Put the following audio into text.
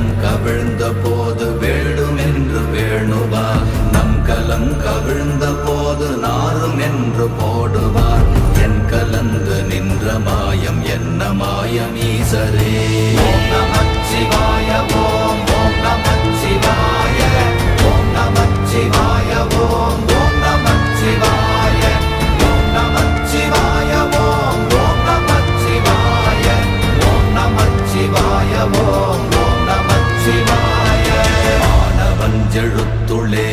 வெள்ளம் கவிழ்ந்த போது வேடுமென்று வேணுவார், நம் கலம் கவிழ்ந்த போது நாரும் என்று போடுவார். என் கலந்து நின்ற மாயம் என்ன மாயம் ஈசரே. ஓம் நமச்சிவாய ஓம் ஓம் நமச்சிவாய ஓம் நமச்சிவாய ஓம் ஓம் நமச்சிவாய ஓம் நமச்சிவாய ஓம் ஓம் நமச்சிவாய ஓம் நமச்சிவாய ஓம் ஓம் நமச்சிவாய. ஆனவஞ்செழுத்துளே